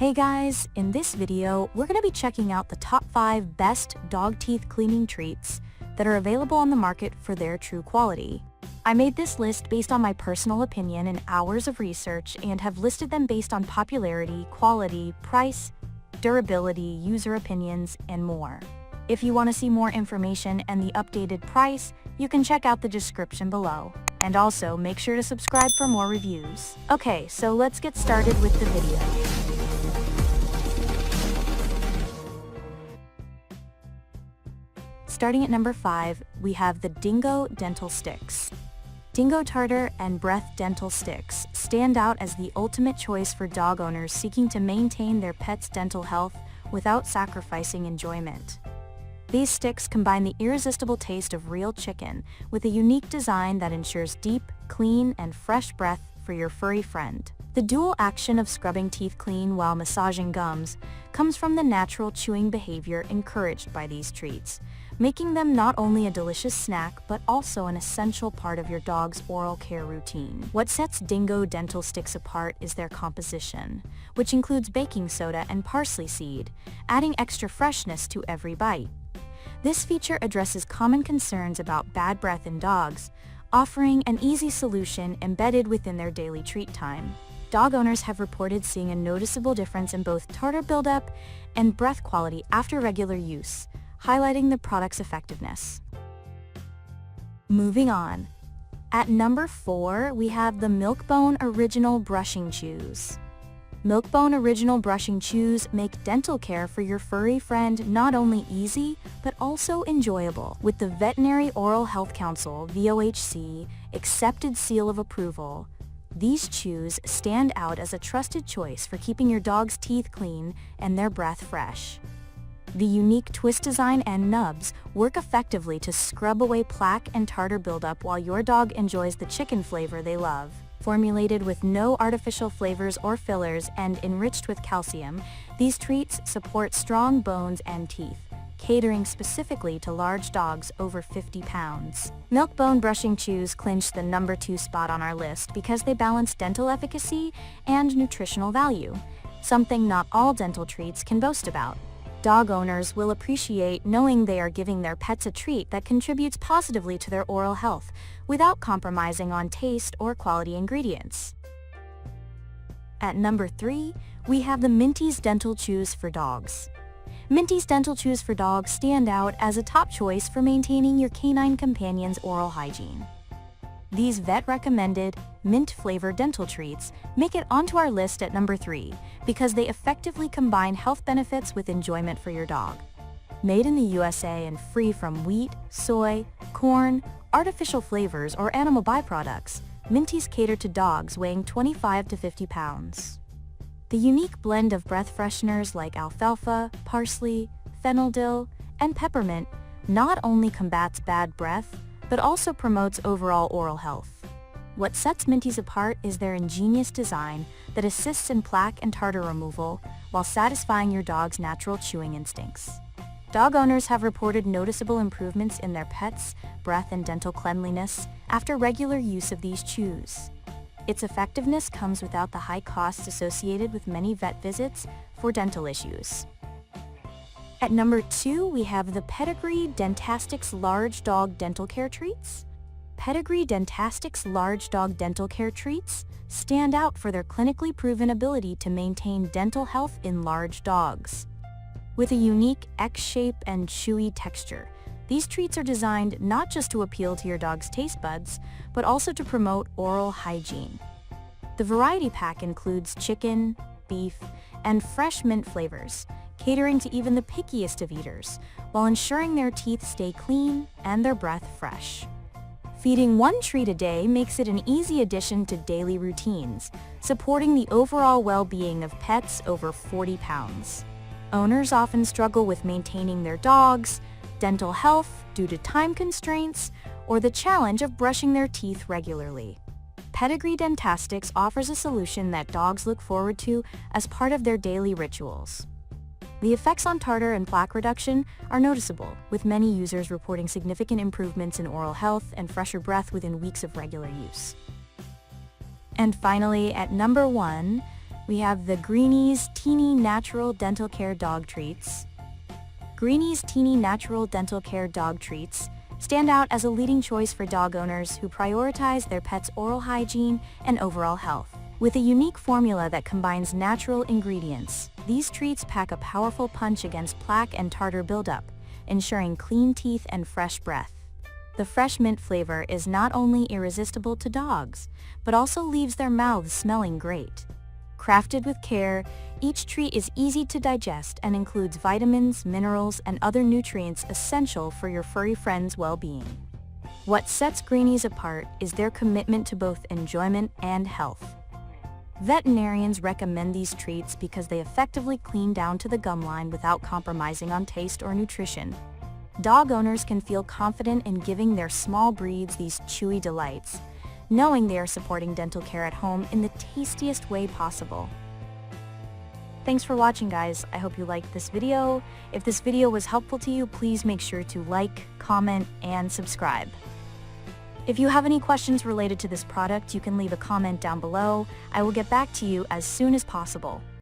Hey guys, in this video, we're going to be checking out the top 5 best dog teeth cleaning treats that are available on the market for their true quality. I made this list based on my personal opinion and hours of research and have listed them based on popularity, quality, price, durability, user opinions, and more. If you want to see more information and the updated price, you can check out the description below. And also, make sure to subscribe for more reviews. Okay, so let's get started with the video. Starting at number 5, we have the Dingo Dental Sticks. Dingo Tartar and Breath Dental Sticks stand out as the ultimate choice for dog owners seeking to maintain their pet's dental health without sacrificing enjoyment. These sticks combine the irresistible taste of real chicken with a unique design that ensures deep, clean, and fresh breath for your furry friend. The dual action of scrubbing teeth clean while massaging gums comes from the natural chewing behavior encouraged by these treats, making them not only a delicious snack but also an essential part of your dog's oral care routine. What sets Dingo Dental Sticks apart is their composition, which includes baking soda and parsley seed, adding extra freshness to every bite. This feature addresses common concerns about bad breath in dogs, offering an easy solution embedded within their daily treat time. Dog owners have reported seeing a noticeable difference in both tartar buildup and breath quality after regular use, highlighting the product's effectiveness. Moving on. At number 4, we have the Milk-Bone Original Brushing Chews. Milk-Bone Original Brushing Chews make dental care for your furry friend not only easy, but also enjoyable. With the Veterinary Oral Health Council (VOHC) accepted seal of approval, these chews stand out as a trusted choice for keeping your dog's teeth clean and their breath fresh. The unique twist design and nubs work effectively to scrub away plaque and tartar buildup while your dog enjoys the chicken flavor they love. Formulated with no artificial flavors or fillers and enriched with calcium, these treats support strong bones and teeth, catering specifically to large dogs over 50 pounds. Milk-Bone Brushing Chews clinch the number 2 spot on our list because they balance dental efficacy and nutritional value, something not all dental treats can boast about. Dog owners will appreciate knowing they are giving their pets a treat that contributes positively to their oral health without compromising on taste or quality ingredients. At number 3, we have the Minties Dental Chews for Dogs. Minties Dental Chews for Dogs stand out as a top choice for maintaining your canine companion's oral hygiene. These vet-recommended, mint-flavored dental treats make it onto our list at number 3 because they effectively combine health benefits with enjoyment for your dog. Made in the USA and free from wheat, soy, corn, artificial flavors, or animal byproducts, Minties cater to dogs weighing 25 to 50 pounds. The unique blend of breath fresheners like alfalfa, parsley, fennel dill, and peppermint not only combats bad breath, but also promotes overall oral health. What sets Minties apart is their ingenious design that assists in plaque and tartar removal while satisfying your dog's natural chewing instincts. Dog owners have reported noticeable improvements in their pets' breath and dental cleanliness after regular use of these chews. Its effectiveness comes without the high costs associated with many vet visits for dental issues. At number 2, we have the PEDIGREE DENTASTIX Large Dog Dental Care Treats. PEDIGREE DENTASTIX Large Dog Dental Care Treats stand out for their clinically proven ability to maintain dental health in large dogs. With a unique X-shape and chewy texture, these treats are designed not just to appeal to your dog's taste buds, but also to promote oral hygiene. The variety pack includes chicken, beef, and fresh mint flavors, catering to even the pickiest of eaters, while ensuring their teeth stay clean and their breath fresh. Feeding one treat a day makes it an easy addition to daily routines, supporting the overall well-being of pets over 40 pounds. Owners often struggle with maintaining their dog's dental health due to time constraints or the challenge of brushing their teeth regularly. PEDIGREE DENTASTIX offers a solution that dogs look forward to as part of their daily rituals. The effects on tartar and plaque reduction are noticeable, with many users reporting significant improvements in oral health and fresher breath within weeks of regular use. And finally, at number 1, we have the Greenies TEENIE Natural Dental Care Dog Treats. Greenies TEENIE Natural Dental Care Dog Treats stand out as a leading choice for dog owners who prioritize their pet's oral hygiene and overall health. With a unique formula that combines natural ingredients, these treats pack a powerful punch against plaque and tartar buildup, ensuring clean teeth and fresh breath. The fresh mint flavor is not only irresistible to dogs, but also leaves their mouths smelling great. Crafted with care, each treat is easy to digest and includes vitamins, minerals, and other nutrients essential for your furry friend's well-being. What sets Greenies apart is their commitment to both enjoyment and health. Veterinarians recommend these treats because they effectively clean down to the gum line without compromising on taste or nutrition. Dog owners can feel confident in giving their small breeds these chewy delights, knowing they are supporting dental care at home in the tastiest way possible. Thanks for watching, guys. I hope you liked this video. If this video was helpful to you, please make sure to like, comment, and subscribe. If you have any questions related to this product, you can leave a comment down below. I will get back to you as soon as possible.